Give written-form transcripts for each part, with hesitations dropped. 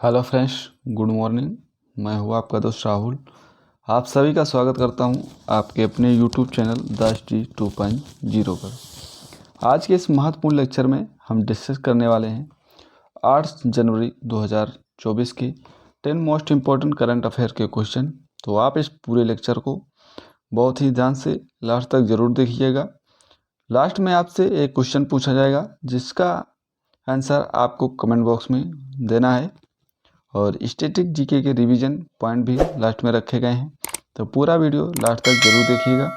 Hello friends, good morning. मैं हूँ आपका दोस्त राहुल। आप सभी का स्वागत करता हूँ आपके अपने यूट्यूब चैनल द स्टडी 2.0 पर। आज के इस महत्वपूर्ण लेक्चर में हम डिस्कस करने वाले हैं 8 जनवरी 2024 के 10 मोस्ट इम्पॉर्टेंट करंट अफेयर के क्वेश्चन। तो आप इस पूरे लेक्चर को बहुत ही ध्यान से लास्ट तक ज़रूर देखिएगा। लास्ट में आपसे एक क्वेश्चन पूछा जाएगा जिसका आंसर आपको कमेंट बॉक्स में देना है, और स्टैटिक जीके के रिवीजन पॉइंट भी लास्ट में रखे गए हैं। तो पूरा वीडियो लास्ट तक जरूर देखिएगा।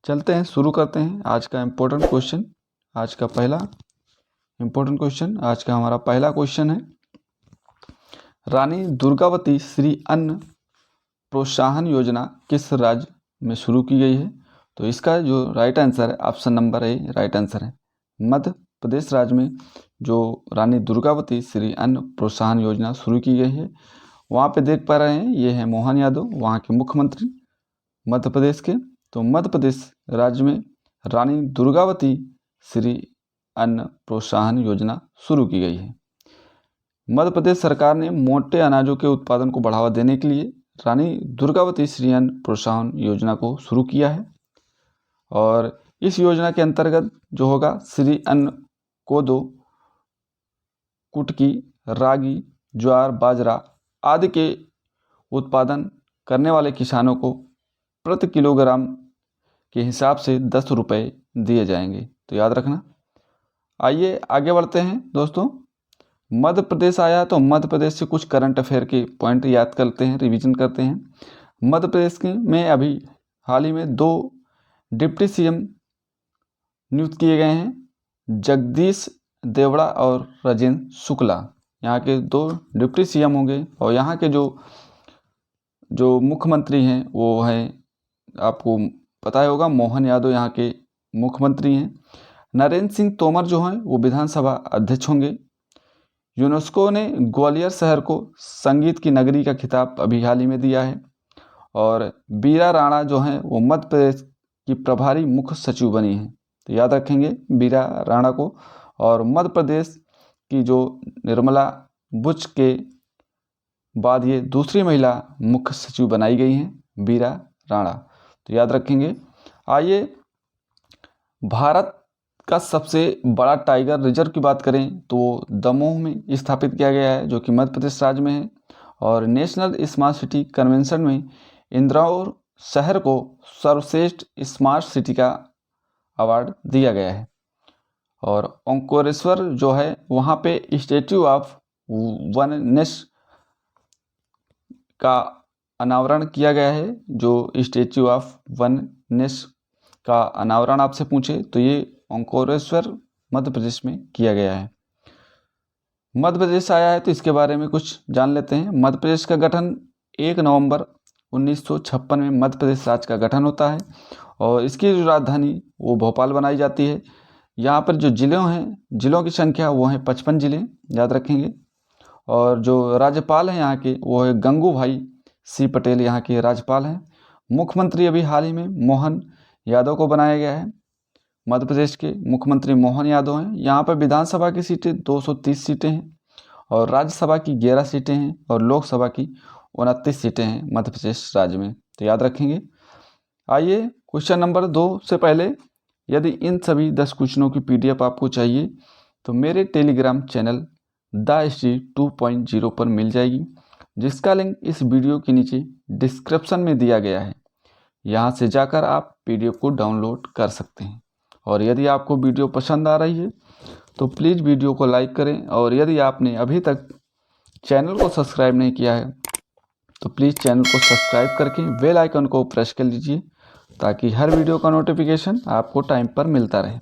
चलते हैं, शुरू करते हैं आज का इम्पोर्टेंट क्वेश्चन। आज का हमारा पहला क्वेश्चन है, रानी दुर्गावती श्री अन्न प्रोत्साहन योजना किस राज्य में शुरू की गई है? तो इसका जो राइट आंसर है, option number A right answer है। मध्य प्रदेश राज्य में जो रानी दुर्गावती श्री अन्न प्रोत्साहन योजना शुरू की गई है, वहाँ पे देख पा रहे हैं ये है मोहन यादव, वहाँ के मुख्यमंत्री मध्य प्रदेश के। तो मध्य प्रदेश राज्य में रानी दुर्गावती श्री अन्न प्रोत्साहन योजना शुरू की गई है। मध्य प्रदेश सरकार ने मोटे अनाजों के उत्पादन को बढ़ावा देने के लिए रानी दुर्गावती श्री अन्न प्रोत्साहन योजना को शुरू किया है। और इस योजना के अंतर्गत जो होगा, श्री अन्न कोदो, कुटकी, रागी, ज्वार, बाजरा आदि के उत्पादन करने वाले किसानों को प्रति किलोग्राम के हिसाब से 10 रुपये दिए जाएंगे। तो याद रखना। आइए आगे बढ़ते हैं दोस्तों। मध्य प्रदेश आया तो मध्य प्रदेश से कुछ करंट अफेयर के पॉइंट याद करते हैं, रिवीजन करते हैं। मध्य प्रदेश में अभी हाल ही में 2 डिप्टी सीएम नियुक्त किए गए हैं, जगदीश देवड़ा और राजेंद्र शुक्ला। यहाँ के 2 डिप्टी सीएम होंगे, और यहाँ के जो मुख्यमंत्री हैं वो हैं, आपको पता ही होगा, मोहन यादव यहाँ के मुख्यमंत्री हैं। नरेंद्र सिंह तोमर जो हैं वो विधानसभा अध्यक्ष होंगे। यूनेस्को ने ग्वालियर शहर को संगीत की नगरी का खिताब अभी हाल ही में दिया है। और बीरा राणा जो हैं वो मध्य प्रदेश की प्रभारी मुख्य सचिव बनी हैं। तो याद रखेंगे बीरा राणा को। और मध्य प्रदेश की जो निर्मला बुच के बाद ये दूसरी महिला मुख्य सचिव बनाई गई हैं, बीरा राणा। तो याद रखेंगे। आइए भारत का सबसे बड़ा टाइगर रिजर्व की बात करें तो दमोह में स्थापित किया गया है, जो कि मध्य प्रदेश राज्य में है। और नेशनल स्मार्ट सिटी कन्वेंशन में इंदौर शहर को सर्वश्रेष्ठ स्मार्ट सिटी का अवार्ड दिया गया है। और ओंकारेश्वर जो है वहाँ पे स्टैच्यू ऑफ वननेस का अनावरण किया गया है। जो स्टैच्यू ऑफ वननेस का अनावरण आपसे पूछे तो ये ओंकारेश्वर मध्य प्रदेश में किया गया है। मध्य प्रदेश आया है तो इसके बारे में कुछ जान लेते हैं। मध्य प्रदेश का गठन 1 नवंबर 1956 में मध्य प्रदेश राज्य का गठन होता है, और इसकी जो राजधानी वो भोपाल बनाई जाती है। यहाँ पर जो जिलों की संख्या वो है 55 जिले, याद रखेंगे। और जो राज्यपाल हैं यहाँ के वो है गंगूभाई सी पटेल, यहाँ के राज्यपाल हैं। मुख्यमंत्री अभी हाल ही में मोहन यादव को बनाया गया है। मध्य प्रदेश के मुख्यमंत्री मोहन यादव हैं। यहाँ पर विधानसभा की सीटें 230 सीटें हैं, और राज्यसभा की 11 सीटें हैं, और लोकसभा की 29 सीटें हैं मध्य प्रदेश राज्य में। तो याद रखेंगे। आइए क्वेश्चन नंबर 2 से पहले, यदि इन सभी 10 क्वेश्चनों की PDF आपको चाहिए तो मेरे टेलीग्राम चैनल द स्टडी 2.0 पर मिल जाएगी, जिसका लिंक इस वीडियो के नीचे डिस्क्रिप्शन में दिया गया है। यहाँ से जाकर आप PDF को डाउनलोड कर सकते हैं। और यदि आपको वीडियो पसंद आ रही है तो प्लीज़ वीडियो को लाइक करें, और यदि आपने अभी तक चैनल को सब्सक्राइब नहीं किया है तो प्लीज़ चैनल को सब्सक्राइब करके बेल आइकन को प्रेस कर लीजिए, ताकि हर वीडियो का नोटिफिकेशन आपको टाइम पर मिलता रहे।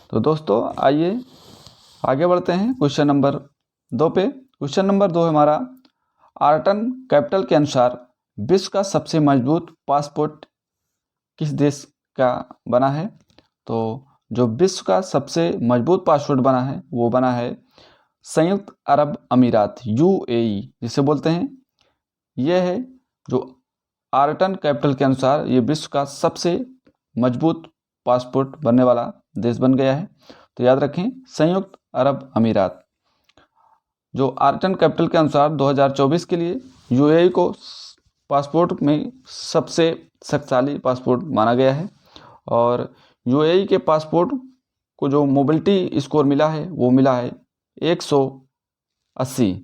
तो दोस्तों आइए आगे बढ़ते हैं क्वेश्चन नंबर 2 पे। क्वेश्चन नंबर 2 हमारा, आर्टन कैपिटल के अनुसार विश्व का सबसे मजबूत पासपोर्ट किस देश का बना है? तो जो विश्व का सबसे मजबूत पासपोर्ट बना है वो बना है संयुक्त अरब अमीरात, UAE जिसे बोलते हैं। यह है जो आर्टन कैपिटल के अनुसार ये विश्व का सबसे मजबूत पासपोर्ट बनने वाला देश बन गया है। तो याद रखें, संयुक्त अरब अमीरात। जो आर्टन कैपिटल के अनुसार 2024 के लिए यूएई को पासपोर्ट में सबसे शक्तिशाली पासपोर्ट माना गया है। और यूएई के पासपोर्ट को जो मोबिलिटी स्कोर मिला है वो मिला है 180।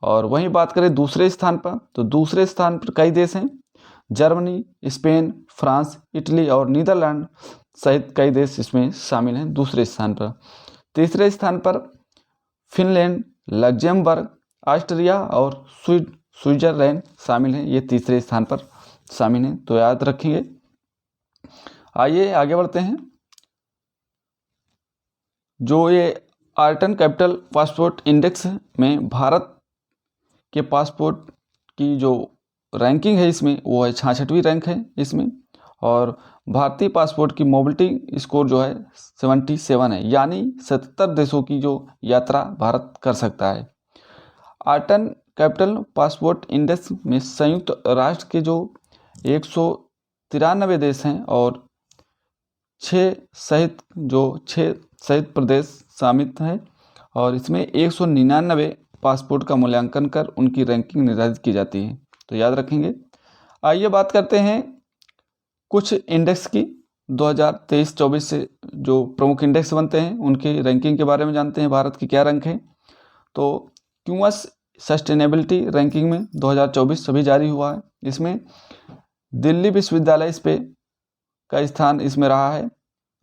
और वहीं बात करें दूसरे स्थान पर, तो दूसरे स्थान पर कई देश हैं, जर्मनी, स्पेन, फ्रांस, इटली और नीदरलैंड सहित कई देश इसमें शामिल हैं दूसरे स्थान पर। तीसरे स्थान पर फिनलैंड, लग्जमबर्ग, ऑस्ट्रिया और स्विट्जरलैंड शामिल हैं, ये तीसरे स्थान पर शामिल हैं, तो याद रखेंगे। आइए आगे बढ़ते हैं। जो ये आर्टन कैपिटल पासपोर्ट इंडेक्स में भारत के पासपोर्ट की जो रैंकिंग है इसमें वो है 66वीं रैंक है इसमें। और भारतीय पासपोर्ट की मोबिलिटी स्कोर जो है 77 है, यानी 77 देशों की जो यात्रा भारत कर सकता है। आर्टन कैपिटल पासपोर्ट इंडेक्स में संयुक्त राष्ट्र के जो 193 देश हैं और 6 सहित प्रदेश शामिल हैं, और इसमें 199 पासपोर्ट का मूल्यांकन कर उनकी रैंकिंग निर्धारित की जाती है, तो याद रखेंगे। आइए बात करते हैं कुछ इंडेक्स की 2023-24 से जो प्रमुख इंडेक्स बनते हैं उनकी रैंकिंग के बारे में जानते हैं, भारत की क्या रैंक है। तो क्यूएस सस्टेनेबिलिटी रैंकिंग में 2024 अभी जारी हुआ है, इसमें दिल्ली विश्वविद्यालय इस पे का स्थान इसमें रहा है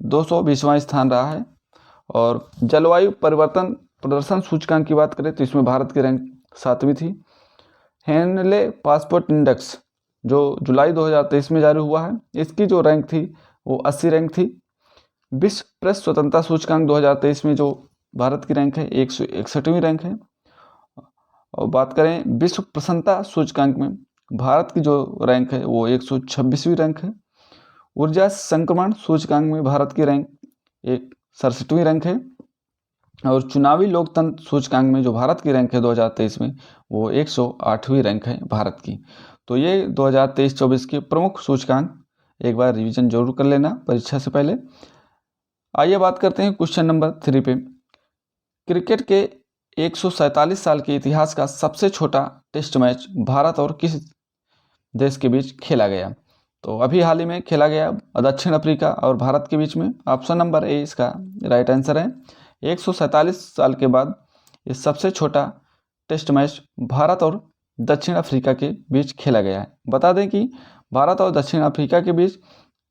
220वां स्थान रहा है। और जलवायु परिवर्तन प्रदर्शन सूचकांक की बात करें तो इसमें भारत की रैंक 7वीं थी। हेनले पासपोर्ट इंडेक्स जो जुलाई 2023 में जारी हुआ है, इसकी जो रैंक थी वो 80 रैंक थी। विश्व प्रेस स्वतंत्रता सूचकांक 2023 में जो भारत की रैंक है 161वीं रैंक है। और बात करें विश्व प्रसन्नता सूचकांक में भारत की जो रैंक है वो 126वीं रैंक है। ऊर्जा संक्रमण सूचकांक में भारत की रैंक 67वीं रैंक है। और चुनावी लोकतंत्र सूचकांक में जो भारत की रैंक है 2023 में वो 108वीं रैंक है भारत की। तो ये 2023-24 के प्रमुख सूचकांक एक बार रिवीजन जरूर कर लेना परीक्षा से पहले। आइए बात करते हैं क्वेश्चन नंबर 3 पे। क्रिकेट के 147 साल के इतिहास का सबसे छोटा टेस्ट मैच भारत और किस देश के बीच खेला गया? तो अभी हाल ही में खेला गया दक्षिण अफ्रीका और भारत के बीच में। ऑप्शन नंबर ए इसका राइट आंसर है। 147 साल के बाद ये सबसे छोटा टेस्ट मैच भारत और दक्षिण अफ्रीका के बीच खेला गया है। बता दें कि भारत और दक्षिण अफ्रीका के बीच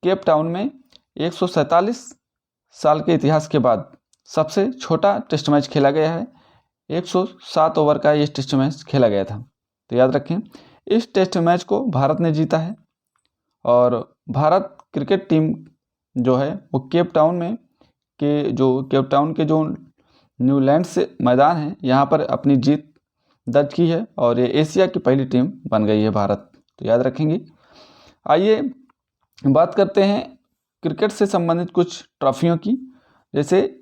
केप टाउन में 147 साल के इतिहास के बाद सबसे छोटा टेस्ट मैच खेला गया है। 107 ओवर का ये टेस्ट मैच खेला गया था, तो याद रखें। इस टेस्ट मैच को भारत ने जीता है। और भारत क्रिकेट टीम जो है वो केप टाउन के जो न्यूलैंड से मैदान है यहाँ पर अपनी जीत दर्ज की है, और ये एशिया की पहली टीम बन गई है भारत, तो याद रखेंगे। आइए बात करते हैं क्रिकेट से संबंधित कुछ ट्रॉफियों की। जैसे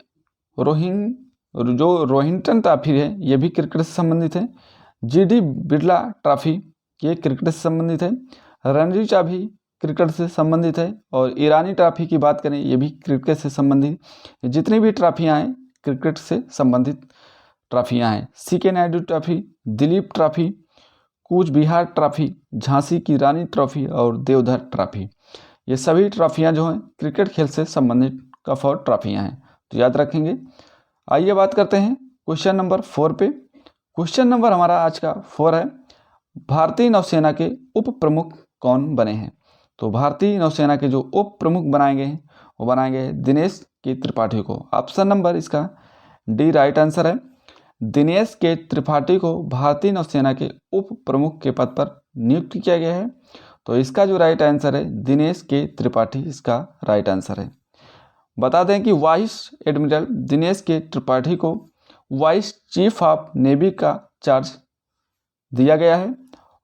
रोहिंटन ट्रॉफी है, ये भी क्रिकेट से संबंधित है। जीडी बिरला ट्रॉफी ये क्रिकेट से संबंधित है। रणजी ट्रॉफी क्रिकेट से संबंधित है। और ईरानी ट्रॉफी की बात करें ये भी क्रिकेट से संबंधित। जितनी भी ट्रॉफियाँ हैं क्रिकेट से संबंधित ट्रॉफियाँ हैं। CK Naidu trophy, Dilip trophy, Cooch Behar trophy, Jhansi की रानी ट्रॉफी और देवधर ट्रॉफी, ये सभी ट्रॉफियाँ जो हैं क्रिकेट खेल से संबंधित कप और ट्रॉफियाँ हैं, तो याद रखेंगे। आइए बात करते हैं क्वेश्चन नंबर 4 पे। क्वेश्चन नंबर हमारा आज का 4 है, भारतीय नौसेना के उप प्रमुख कौन बने हैं? तो भारतीय नौसेना के जो उप प्रमुख बनाए गए हैं वो बनाए गए दिनेश के त्रिपाठी को। ऑप्शन नंबर इसका डी राइट आंसर है। दिनेश के त्रिपाठी को भारतीय नौसेना के उप प्रमुख के पद पर नियुक्त किया गया है, तो इसका जो राइट आंसर है दिनेश के त्रिपाठी इसका राइट आंसर है। बता दें कि वाइस एडमिरल दिनेश के त्रिपाठी को वाइस चीफ ऑफ नेवी का चार्ज दिया गया है।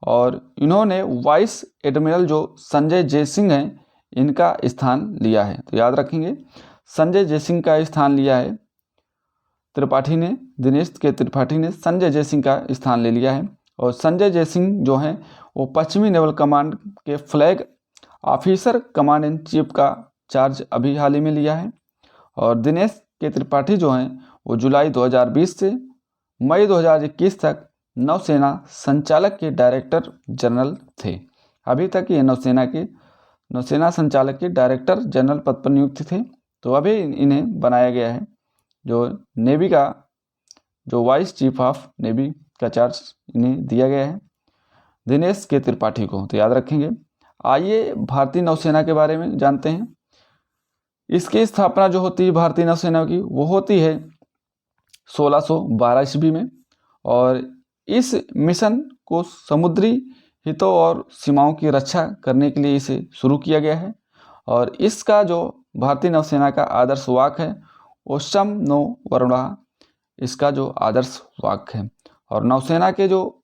और इन्होंने वाइस एडमिरल जो संजय जयसिंह हैं इनका स्थान लिया है, तो याद रखेंगे संजय जयसिंह का स्थान लिया है त्रिपाठी ने। दिनेश के त्रिपाठी ने संजय जयसिंह का स्थान ले लिया है। और संजय जयसिंह जो हैं वो पश्चिमी नेवल कमांड के flag officer command in chief का चार्ज अभी हाल ही में लिया है। और दिनेश के त्रिपाठी जो हैं वो जुलाई 2020 से मई 2021 तक नौसेना संचालक के डायरेक्टर जनरल थे। अभी तक ये नौसेना संचालक के डायरेक्टर जनरल पद पर नियुक्त थे। तो अभी इन्हें बनाया गया है जो नेवी का जो वाइस चीफ ऑफ नेवी का चार्ज इन्हें दिया गया है दिनेश के त्रिपाठी को। तो याद रखेंगे। आइए भारतीय नौसेना के बारे में जानते हैं। इसकी स्थापना जो होती है भारतीय नौसेना की वो होती है 1612 ईस्वी में, और इस मिशन को समुद्री हितों और सीमाओं की रक्षा करने के लिए इसे शुरू किया गया है। और इसका जो भारतीय नौसेना का आदर्श वाक्य है ओषम नो वरुणः, इसका जो आदर्श वाक्य है। और नौसेना के जो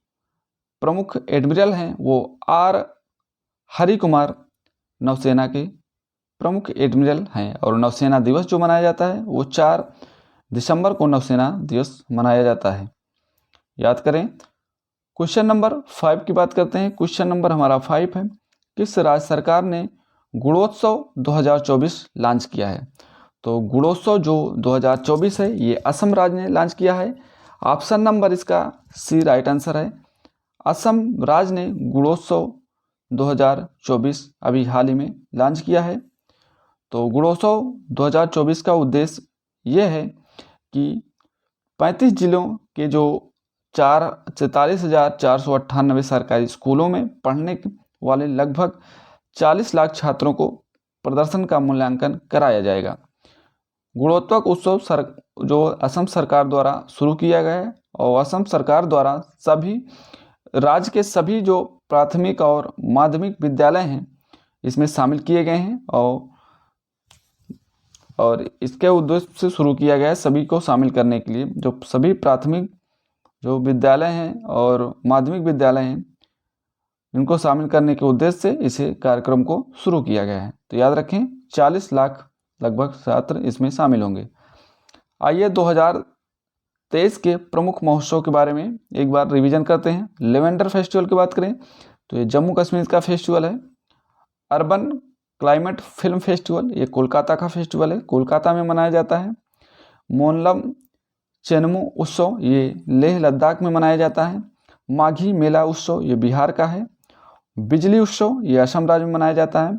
प्रमुख एडमिरल हैं वो आर हरि कुमार नौसेना के प्रमुख एडमिरल हैं। और नौसेना दिवस जो मनाया जाता है वो 4 दिसंबर को नौसेना दिवस मनाया जाता है। याद करें। क्वेश्चन नंबर 5 की बात करते हैं। क्वेश्चन नंबर हमारा 5 है, किस राज्य सरकार ने गुणोत्सव 2024 लॉन्च किया है? तो गुणोत्सव जो 2024 है ये असम राज्य ने लॉन्च किया है। ऑप्शन नंबर इसका सी राइट आंसर है। असम राज्य ने गुणोत्सव 2024 अभी हाल ही में लॉन्च किया है। तो गुणोत्सव 2024 का उद्देश्य ये है कि 35 जिलों के जो 44,498 सरकारी स्कूलों में पढ़ने वाले लगभग 40 लाख छात्रों को प्रदर्शन का मूल्यांकन कराया जाएगा। गुणोत्सव उत्सव जो असम सरकार द्वारा शुरू किया गया है, और असम सरकार द्वारा सभी राज्य के सभी जो प्राथमिक और माध्यमिक विद्यालय हैं इसमें शामिल किए गए हैं, और इसके उद्देश्य से शुरू किया गया है सभी को शामिल करने के लिए। जो सभी प्राथमिक जो विद्यालय हैं और माध्यमिक विद्यालय हैं इनको शामिल करने के उद्देश्य से इसे कार्यक्रम को शुरू किया गया है। तो याद रखें 40 लाख लगभग छात्र इसमें शामिल होंगे। आइए 2023 के प्रमुख महोत्सव के बारे में एक बार रिवीजन करते हैं। लेवेंडर फेस्टिवल की बात करें तो ये जम्मू कश्मीर का फेस्टिवल है। अर्बन क्लाइमेट फिल्म फेस्टिवल ये कोलकाता का फेस्टिवल है, कोलकाता में मनाया जाता है। मोनलम चेनमू उत्सव ये लेह लद्दाख में मनाया जाता है। माघी मेला उत्सव ये बिहार का है। बिजली उत्सव ये असम राज्य में मनाया जाता है।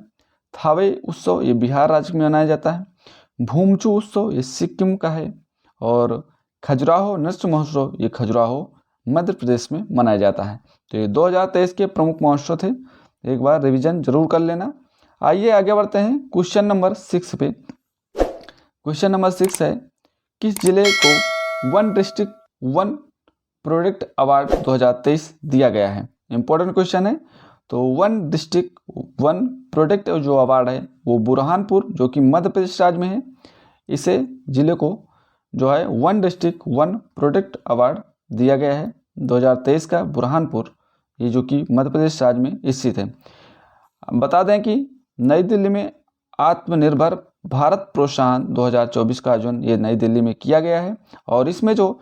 थावे उत्सव ये बिहार राज्य में मनाया जाता है। भूमचू उत्सव ये सिक्किम का है। और खजुराहो नृत्य महोत्सव ये खजुराहो मध्य प्रदेश में मनाया जाता है। तो ये 2023 के प्रमुख महोत्सव थे, एक बार रिवीजन जरूर कर लेना। आइए आगे बढ़ते हैं क्वेश्चन नंबर 6 पे। क्वेश्चन नंबर 6 है, किस जिले को one district one product award 2023 दिया गया है? इंपॉर्टेंट क्वेश्चन है। तो वन डिस्ट्रिक्ट वन प्रोडक्ट जो अवार्ड है वो बुरहानपुर जो कि मध्य प्रदेश राज्य में है, इसे जिले को जो है one district one product award दिया गया है 2023 का। बुरहानपुर ये जो कि मध्य प्रदेश राज्य में स्थित है। बता दें कि नई दिल्ली में आत्मनिर्भर भारत प्रोत्साहन 2024 का आयोजन ये नई दिल्ली में किया गया है, और इसमें जो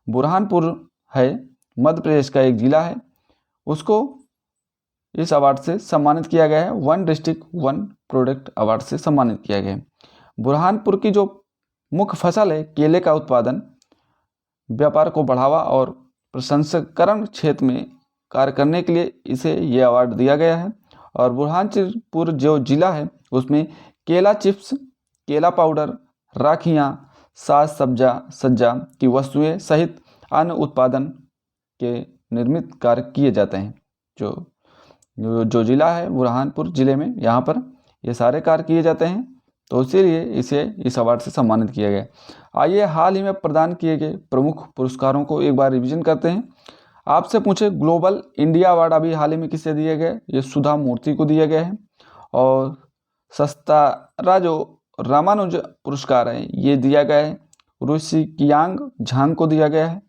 बुरहानपुर है मध्य प्रदेश का एक जिला है उसको इस अवार्ड से सम्मानित किया गया है। One district one product award से सम्मानित किया गया है। बुरहानपुर की जो मुख्य फसल है केले का उत्पादन, व्यापार को बढ़ावा और प्रसंस्करण क्षेत्र में कार्य करने के लिए इसे ये अवार्ड दिया गया है। और बुरहानपुर जो जिला है उसमें केला चिप्स, केला पाउडर, राखियाँ, साज सज्जा की वस्तुएं सहित अन्य उत्पादन के निर्मित कार्य किए जाते हैं। जो जिला है बुरहानपुर जिले में, यहाँ पर ये सारे कार्य किए जाते हैं, तो इसीलिए इसे इस अवार्ड से सम्मानित किया गया। आइए हाल ही में प्रदान किए गए प्रमुख पुरस्कारों को एक बार रिवीजन करते हैं। आपसे पूछे ग्लोबल इंडिया अवार्ड अभी हाल ही में किसे दिया गया? ये सुधा मूर्ति को दिया गया है। और सस्तारा जो रामानुज पुरस्कार है ये दिया गया है रुचि कियांग झांग को दिया गया है।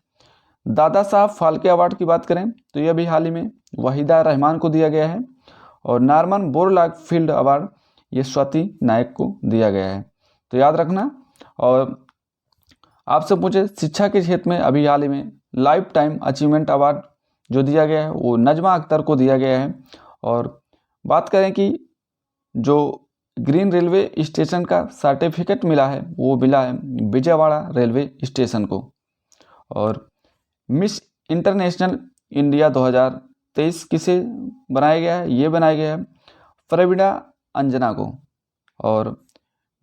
दादा साहब फाल्के अवार्ड की बात करें तो ये अभी हाल ही में वहीदा रहमान को दिया गया है। और नॉर्मन बोरलॉग फील्ड अवार्ड ये स्वाति नायक को दिया गया है। तो याद रखना। और आपसे पूछे शिक्षा के क्षेत्र में अभी हाल ही में लाइफ टाइम अचीवमेंट अवार्ड जो दिया गया है वो नजमा अख्तर को दिया गया है। और बात करें कि जो ग्रीन रेलवे स्टेशन का सर्टिफिकेट मिला है वो मिला है विजयवाड़ा रेलवे स्टेशन को। और मिस इंटरनेशनल इंडिया 2023 किसे बनाया गया है? ये बनाया गया है प्रवीणा अंजना को। और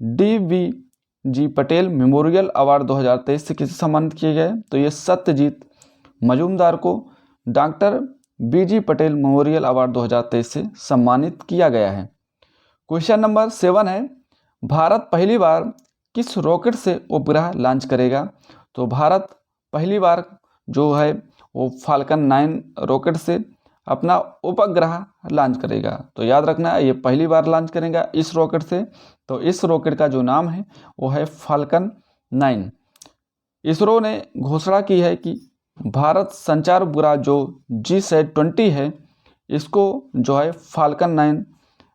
DVG पटेल मेमोरियल अवार्ड 2023 से किसे सम्मानित किए गए? तो ये सत्यजीत मजूमदार को doctor BG Patel memorial award 2023 से सम्मानित किया गया है। क्वेश्चन नंबर 7 है, भारत पहली बार किस रॉकेट से उपग्रह लॉन्च करेगा? तो भारत पहली बार जो है वो फाल्कन 9 रॉकेट से अपना उपग्रह लॉन्च करेगा। तो याद रखना है, ये पहली बार लॉन्च करेगा इस रॉकेट से। तो इस रॉकेट का जो नाम है वो है फाल्कन 9। इसरो ने घोषणा की है कि भारत संचार उपग्रह जो GSAT-20 है, इसको जो है फाल्कन 9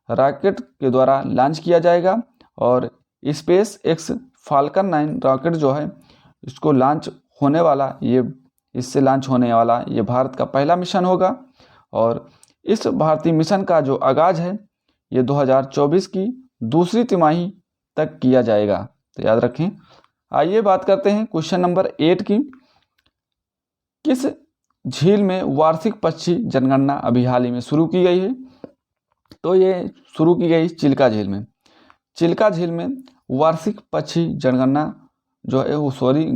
रॉकेट के द्वारा लॉन्च किया जाएगा। और स्पेस एक्स फाल्कन 9 रॉकेट जो है इसको लॉन्च होने वाला इससे लॉन्च होने वाला ये भारत का पहला मिशन होगा। और इस भारतीय मिशन का जो आगाज़ है ये 2024 की दूसरी तिमाही तक किया जाएगा। तो याद रखें। आइए बात करते हैं क्वेश्चन नंबर 8 की। किस झील में वार्षिक पक्षी जनगणना अभी हाल ही में शुरू की गई है? तो ये शुरू की गई चिल्का झील में। चिल्का झील में वार्षिक पक्षी जनगणना जो है वो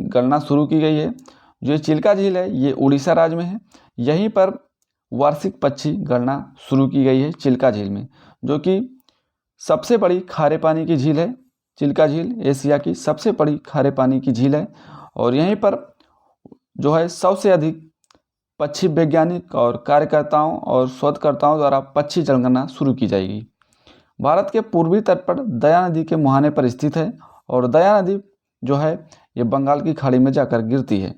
गणना शुरू की गई है। जो चिल्का झील है ये उड़ीसा राज्य में है। यहीं पर वार्षिक पक्षी गणना शुरू की गई है चिल्का झील में, जो कि सबसे बड़ी खारे पानी की झील है। चिल्का झील एशिया की सबसे बड़ी खारे पानी की झील है। और यहीं पर जो है सबसे अधिक पक्षी वैज्ञानिक और कार्यकर्ताओं और शोधकर्ताओं द्वारा पक्षी जनगणना शुरू की जाएगी। भारत के पूर्वी तट पर दया नदी के मुहाने पर स्थित है। और दया नदी जो है ये बंगाल की खाड़ी में जाकर गिरती है।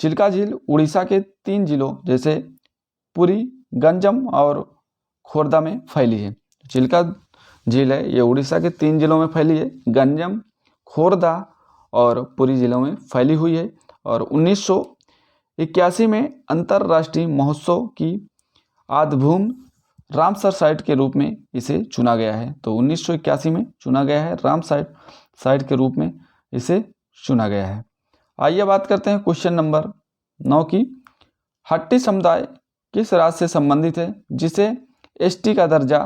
चिल्का झील उड़ीसा के 3 जिलों जैसे पुरी, गंजम और खोर्दा में फैली है। चिल्का झील है ये उड़ीसा के 3 जिलों में फैली है, गंजम, खोर्दा और पुरी जिलों में फैली हुई है। और 1981 में अंतर्राष्ट्रीय महोत्सव की आधभूमि रामसर साइट के रूप में इसे चुना गया है। तो 1981 में चुना गया है, रामसर साइट के रूप में इसे चुना गया है। आइए बात करते हैं क्वेश्चन नंबर 9 की। हट्टी समुदाय किस राज्य से संबंधित है जिसे ST का दर्जा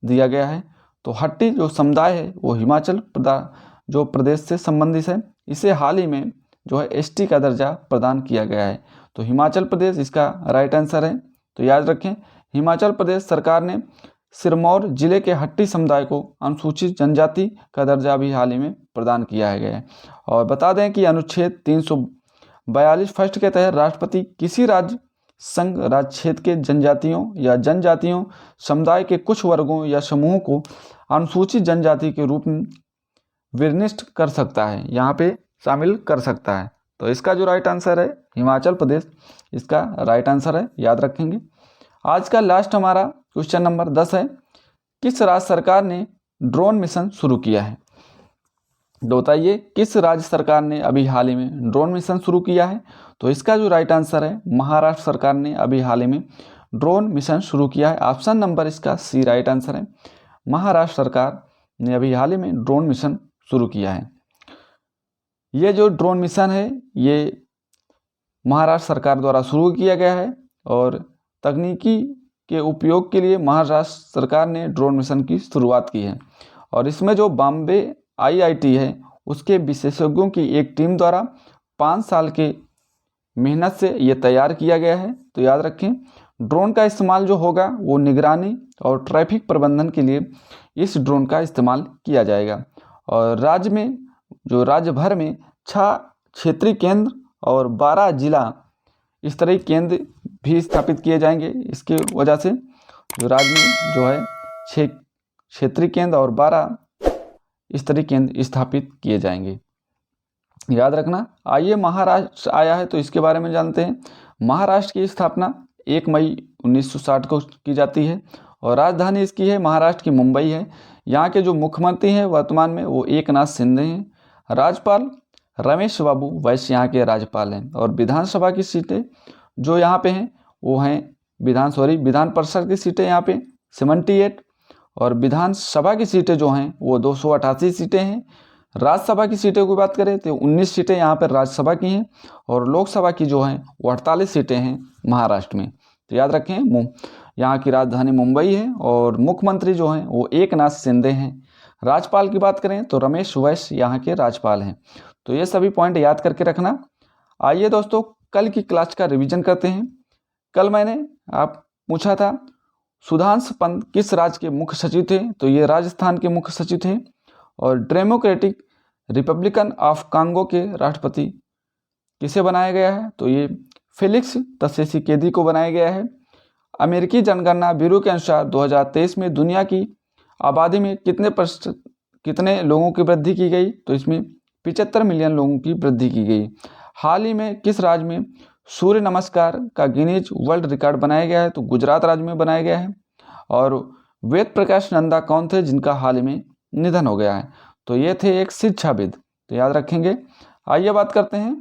दिया गया है? तो हट्टी जो समुदाय है वो हिमाचल प्रदेश से संबंधित है। इसे हाल ही में जो है ST का दर्जा प्रदान किया गया है। तो हिमाचल प्रदेश इसका राइट आंसर है। तो याद रखें, हिमाचल प्रदेश सरकार ने सिरमौर जिले के हट्टी समुदाय को अनुसूचित जनजाति का दर्जा भी हाल ही में प्रदान किया गया है। और बता दें कि अनुच्छेद 342 फर्स्ट के तहत राष्ट्रपति किसी राज्य संघ राज्य क्षेत्र के जनजातियों या जनजातियों समुदाय के कुछ वर्गों या समूहों को अनुसूचित जनजाति के रूप में विनिर्दिष्ट कर सकता है, यहाँ पे शामिल कर सकता है। तो इसका जो राइट आंसर है हिमाचल प्रदेश इसका राइट आंसर है, याद रखेंगे। आज का लास्ट हमारा क्वेश्चन नंबर 10 है, किस राज्य सरकार ने ड्रोन मिशन शुरू किया है? तो बताइए किस राज्य सरकार ने अभी हाल ही में ड्रोन मिशन शुरू किया है? तो इसका जो राइट आंसर है महाराष्ट्र सरकार ने अभी हाल ही में ड्रोन मिशन शुरू किया है। ऑप्शन नंबर इसका C राइट आंसर है। महाराष्ट्र सरकार ने अभी हाल ही में ड्रोन मिशन शुरू किया है। ये जो ड्रोन मिशन है ये महाराष्ट्र सरकार द्वारा शुरू किया गया है और तकनीकी के उपयोग के लिए महाराष्ट्र सरकार ने ड्रोन मिशन की शुरुआत की है। और इसमें जो बॉम्बे IIT है उसके विशेषज्ञों की एक टीम द्वारा 5 साल के मेहनत से ये तैयार किया गया है। तो याद रखें, ड्रोन का इस्तेमाल जो होगा वो निगरानी और ट्रैफिक प्रबंधन के लिए इस ड्रोन का इस्तेमाल किया जाएगा। और राज्य भर में 6 क्षेत्रीय केंद्र और 12 जिला स्तरीय केंद्र भी स्थापित किए जाएंगे। इसके वजह से जो राज्य में जो है 6 क्षेत्रीय केंद्र और 12 स्तरीय केंद्र स्थापित किए जाएंगे, याद रखना। आइए महाराष्ट्र आया है तो इसके बारे में जानते हैं। महाराष्ट्र की स्थापना 1 मई 1960 को की जाती है और राजधानी इसकी है महाराष्ट्र की मुंबई है। यहाँ के जो मुख्यमंत्री हैं वर्तमान में वो एकनाथ शिंदे हैं। राज्यपाल रमेश बाबू वैश्य यहाँ के राज्यपाल हैं। और विधानसभा की सीटें जो यहाँ पे हैं वो हैं विधान परिषद की सीटें यहाँ पे 78 और विधानसभा की सीटें जो हैं वो 288 सीटें हैं। राज्यसभा की सीटों की बात करें तो 19 सीटें यहाँ पर राज्यसभा की हैं और लोकसभा की जो हैं वो 48 सीटें हैं महाराष्ट्र में। तो याद रखें यहाँ की राजधानी मुंबई है और मुख्यमंत्री जो हैं वो एकनाथ शिंदे हैं। राज्यपाल की बात करें तो रमेश बैस यहाँ के राज्यपाल हैं। तो ये सभी पॉइंट याद करके रखना। आइए दोस्तों कल की क्लास का रिवीजन करते हैं। कल मैंने आप पूछा था सुधांशु पंत किस राज्य के मुख्य सचिव थे, तो ये राजस्थान के मुख्य सचिव थे। और डेमोक्रेटिक रिपब्लिकन ऑफ कांगो के राष्ट्रपति किसे बनाया गया है, तो ये फेलिक्स त्शेसिकेदी को बनाया गया है। अमेरिकी जनगणना ब्यूरो के अनुसार 2023 में दुनिया की आबादी में कितने लोगों की वृद्धि की गई, तो इसमें 75 मिलियन लोगों की वृद्धि की गई। हाल ही में किस राज्य में सूर्य नमस्कार का गिनीज वर्ल्ड रिकॉर्ड बनाया गया है, तो गुजरात राज्य में बनाया गया है। और वेद प्रकाश नंदा कौन थे जिनका हाल ही में निधन हो गया है, तो ये थे एक शिक्षाविद, तो याद रखेंगे। आइए बात करते हैं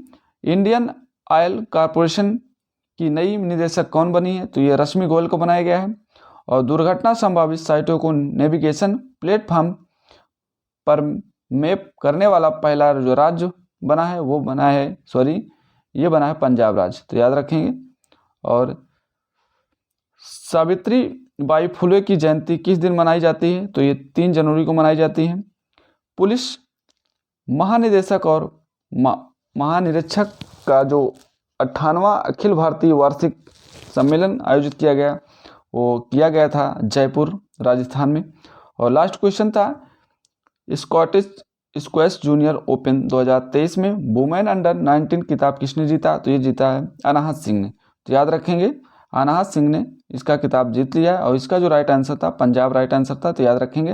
इंडियन ऑयल कॉरपोरेशन की नई निदेशक कौन बनी है, तो ये रश्मि गोयल को बनाया गया है। और दुर्घटना संभावित साइटों को नेविगेशन प्लेटफॉर्म पर मैप करने वाला पहला जो राज्य बना है वो बना है ये बना है पंजाब राज्य, तो याद रखेंगे। और सावित्री बाई फुले की जयंती किस दिन मनाई जाती है, तो ये 3 जनवरी को मनाई जाती है। पुलिस महानिदेशक और महानिरीक्षक का जो 58वां अखिल भारतीय वार्षिक सम्मेलन आयोजित किया गया वो किया गया था जयपुर राजस्थान में। और लास्ट क्वेश्चन था स्कॉटिश स्क्वैश जूनियर ओपन 2023 में वुमेन अंडर 19 खिताब किसने जीता, तो ये जीता है अनाहत सिंह ने। तो याद रखेंगे अनाहत सिंह ने इसका खिताब जीत लिया है। और इसका जो राइट आंसर था पंजाब राइट आंसर था, तो याद रखेंगे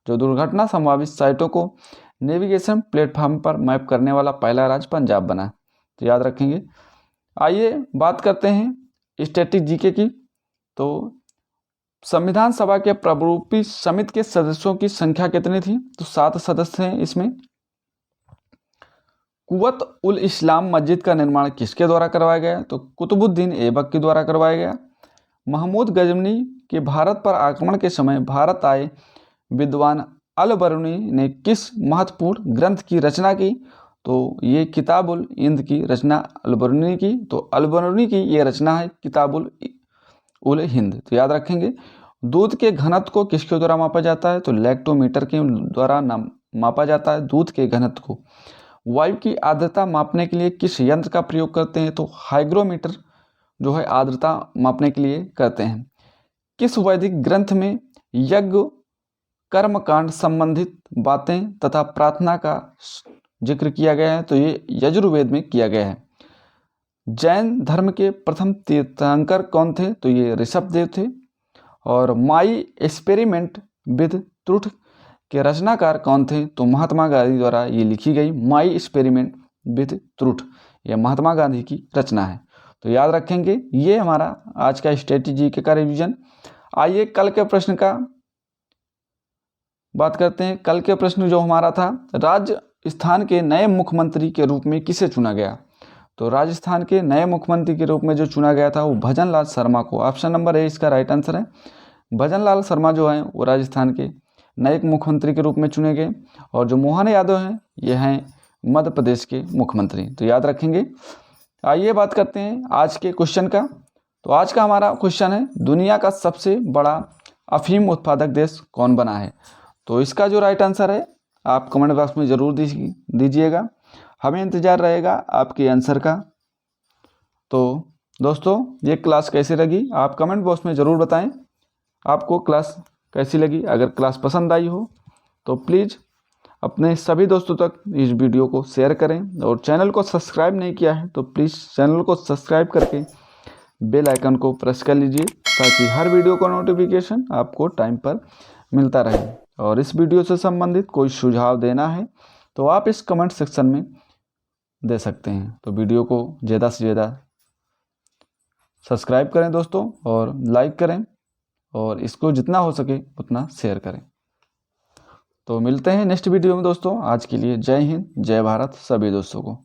जो दुर्घटना संभावित साइटों को नेविगेशन प्लेटफॉर्म पर मैप करने वाला पहला राज्य पंजाब बना, तो याद रखेंगे। आइए बात करते हैं स्टैटिक जीके की। तो संविधान सभा के प्ररूपी समिति के सदस्यों की संख्या कितनी थी, तो 7 सदस्य हैं इसमें। कुवत उल इस्लाम मस्जिद का निर्माण किसके द्वारा करवाया गया, तो कुतुबुद्दीन ऐबक के द्वारा करवाया गया। महमूद गजनवी के भारत पर आक्रमण के समय भारत आए विद्वान अल बरूनी ने किस महत्वपूर्ण ग्रंथ की रचना की, तो ये किताबुल हिंद की रचना अल बरूनी की। तो अल बरूनी की ये रचना है किताबुल हिंद, तो याद रखेंगे। दूध के घनत्व को किसके द्वारा मापा जाता है, तो लैक्टोमीटर के द्वारा मापा जाता है दूध के घनत्व को। वायु की आर्द्रता मापने के लिए किस यंत्र का प्रयोग करते हैं, तो हाइग्रोमीटर जो है आर्द्रता मापने के लिए करते हैं। किस वैदिक ग्रंथ में यज्ञ कर्मकांड संबंधित बातें तथा प्रार्थना का जिक्र किया गया है, तो ये यजुर्वेद में किया गया है। जैन धर्म के प्रथम तीर्थंकर कौन थे, तो ये ऋषभदेव थे। और माई एक्सपेरिमेंट विद ट्रुथ के रचनाकार कौन थे, तो महात्मा गांधी द्वारा ये लिखी गई माई एक्सपेरिमेंट विद ट्रुथ, ये महात्मा गांधी की रचना है, तो याद रखेंगे। ये हमारा आज का स्ट्रेटजी का रिवीजन। आइए कल के प्रश्न का बात करते हैं। कल के प्रश्न जो हमारा था राजस्थान के नए मुख्यमंत्री के रूप में किसे चुना गया, तो राजस्थान के नए मुख्यमंत्री के रूप में जो चुना गया था वो भजन लाल शर्मा को। ऑप्शन नंबर ए इसका राइट आंसर है। भजन लाल शर्मा जो हैं वो राजस्थान के नए मुख्यमंत्री के रूप में चुने गए। और जो मोहन यादव हैं ये हैं मध्य प्रदेश के मुख्यमंत्री, तो याद रखेंगे। आइए बात करते हैं आज के क्वेश्चन का। तो आज का हमारा क्वेश्चन है दुनिया का सबसे बड़ा अफीम उत्पादक देश कौन बना है, तो इसका जो राइट आंसर है आप कमेंट बॉक्स में ज़रूर दीजिएगा, हमें इंतज़ार रहेगा आपके आंसर का। तो दोस्तों ये क्लास कैसी लगी आप कमेंट बॉक्स में ज़रूर बताएं, आपको क्लास कैसी लगी। अगर क्लास पसंद आई हो तो प्लीज़ अपने सभी दोस्तों तक इस वीडियो को शेयर करें। और चैनल को सब्सक्राइब नहीं किया है तो प्लीज़ चैनल को सब्सक्राइब करके बेल आइकन को प्रेस कर लीजिए ताकि हर वीडियो का नोटिफिकेशन आपको टाइम पर मिलता रहे। और इस वीडियो से संबंधित कोई सुझाव देना है तो आप इस कमेंट सेक्शन में दे सकते हैं। तो वीडियो को ज़्यादा से ज़्यादा सब्सक्राइब करें दोस्तों और लाइक करें और इसको जितना हो सके उतना शेयर करें। तो मिलते हैं नेक्स्ट वीडियो में दोस्तों। आज के लिए जय हिंद जय भारत सभी दोस्तों को।